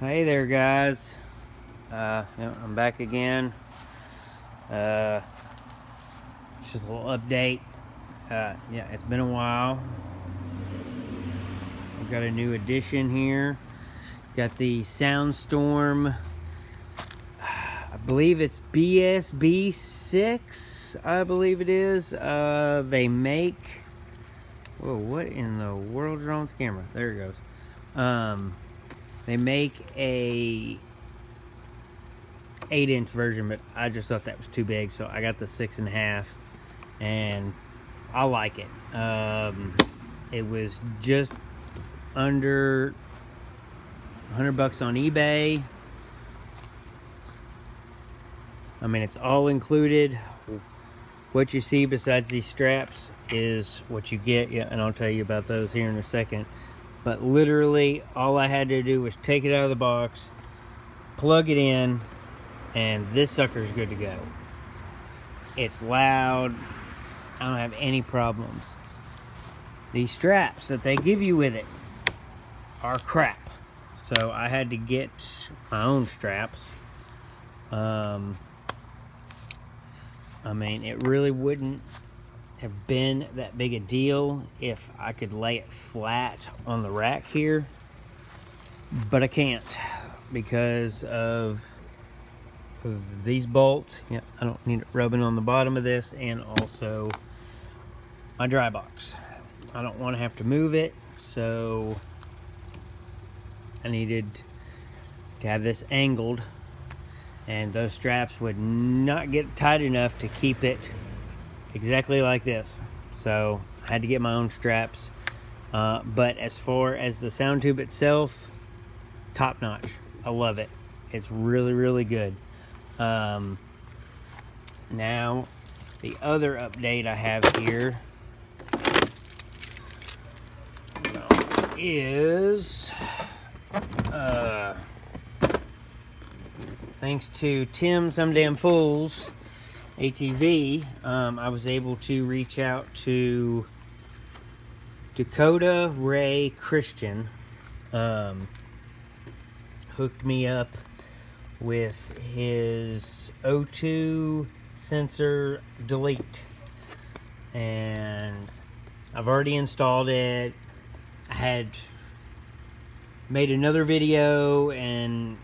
Hey there, guys. I'm back again. Uh, just a little update. Yeah, it's been a while. We've got a new addition here. Got the Soundstorm. I believe it's BSB6. I believe it is. They make. Whoa! What in the world's wrong with the camera? There it goes. They make a 8-inch version, but I just thought that was too big, so I got the 6.5, and I like it. It was just under $100 on eBay. I mean, it's all included. What you see besides these straps is what you get. Yeah, and I'll tell you about those here in a second. But literally, all I had to do was take it out of the box, plug it in, and this sucker's good to go. It's loud. I don't have any problems. These straps that they give you with it are crap. So I had to get my own straps. I mean, it really wouldn't have been that big a deal if I could lay it flat on the rack here. But I can't because of these bolts. Yeah, I don't need it rubbing on the bottom of this, and also my dry box. I don't want to have to move it, so I needed to have this angled, and those straps would not get tight enough to keep it exactly like this. So I had to get my own straps. But as far as the sound tube itself, top notch. I love it. It's really, really good. Now, the other update I have here is thanks to Tim Some Damn Fools ATV, I was able to reach out to Dakota Ray Christian. Hooked me up with his O2 sensor delete, and I've already installed it. I had made another video, and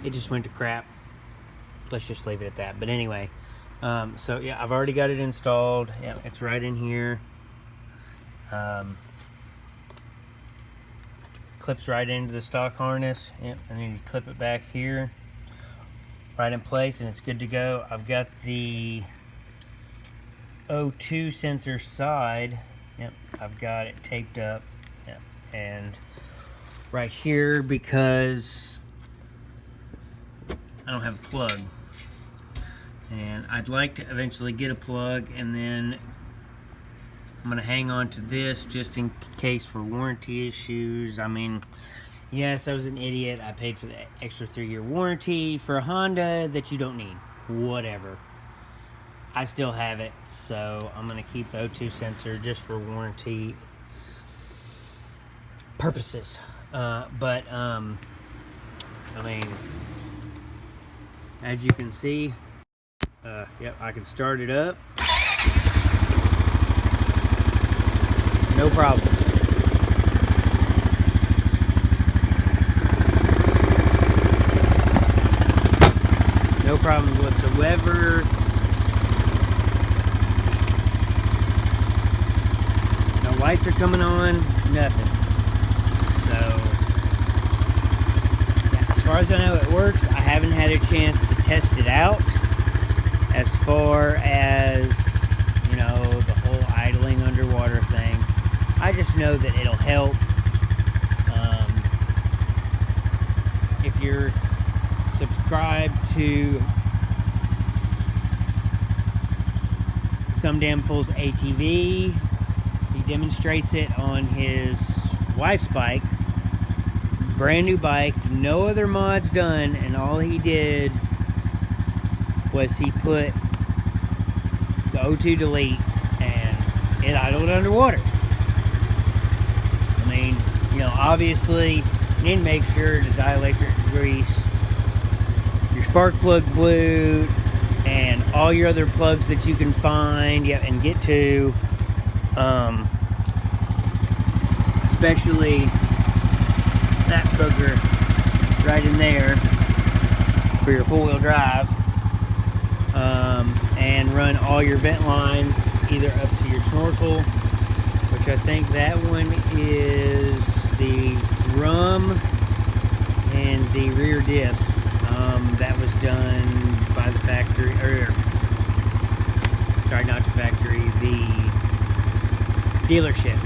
it just went to crap. Let's just leave it at that. But anyway, so yeah, I've already got it installed. Yeah, it's right in here. Clips right into the stock harness. Yep, and then you clip it back here, right in place, and it's good to go. I've got the O2 sensor side. Yep, I've got it taped up. Yep, and right here, because I don't have a plug, and I'd like to eventually get a plug, and then I'm gonna hang on to this just in case for warranty issues. I mean, yes, I was an idiot. I paid for the extra 3-year warranty for a Honda that you don't need. Whatever. I still have it, so I'm gonna keep the O2 sensor just for warranty purposes. I mean, as you can see, yep, I can start it up. No problems. No problems whatsoever. No lights are coming on, nothing. So, yeah, as far as I know, it works. I haven't had a chance to test it out. As far as, you know, the whole idling underwater thing, I just know that it'll help. If you're subscribed to Some Damn Fools ATV, he demonstrates it on his wife's bike. Brand new bike, no other mods done, and all he did was he put the O2 delete, and it idled underwater. mean, you know, obviously you need to make sure the dielectric grease, your spark plug fluid, and all your other plugs that you can find, yeah, and get to, especially that booger right in there for your four-wheel drive, and run all your vent lines either up to your snorkel, which I think that one is the drum and the rear diff. That was done by the factory, or sorry, not the factory, the dealership.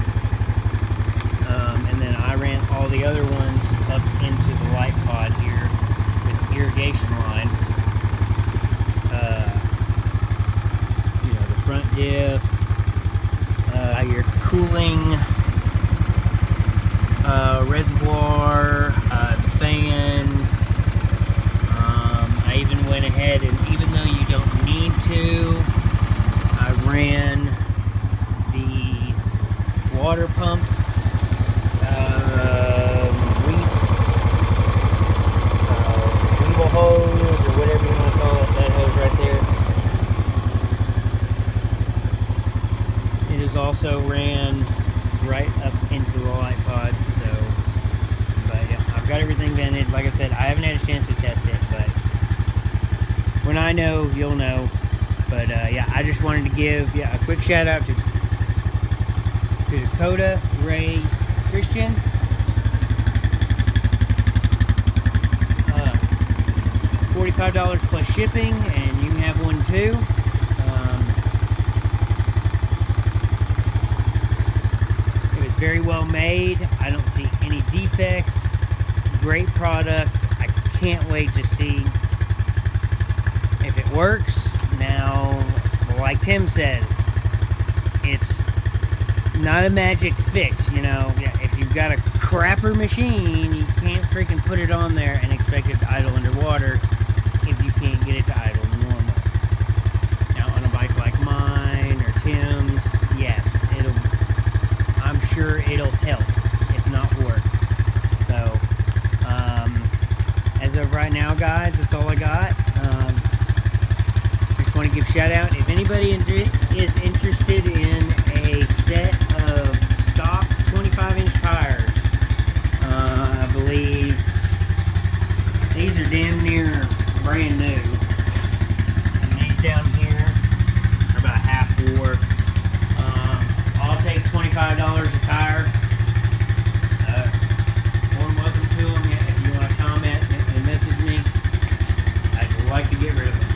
And then I ran all the other ones up into the light pod here with irrigation line. You know, the front diff, your cooling reservoir, the fan. I even went ahead, and even though you don't need to, I ran the water pump weevil hose, or whatever you want to call it, that hose right there. It is also ran right up into the light pod, so, but yeah, I've got everything vented. Like I said, I haven't had a chance to test it, but when I know, you'll know. But yeah, I just wanted to give a quick shout out to Dakota Ray Christian. $45 plus shipping, and you can have one too. It was very well made. I don't see any defects. Great product. I can't wait to see if it works. Now, like Tim says, it's not a magic fix, you know. If you've got a crapper machine, you can't freaking put it on there and expect it to idle underwater if you can't get it to idle normal. Now, on a bike like mine or Tim's, yes, I'm sure it'll help, if not work. So, as of right now, guys, that's all I got. Just want to give a shout out. If anybody is interested in a set of stock 25-inch tires, I believe these are damn near brand new. And these down here are about half wore. I'll take $25 a tire. More than welcome to them. If you want to comment and message me, I'd like to get rid of them.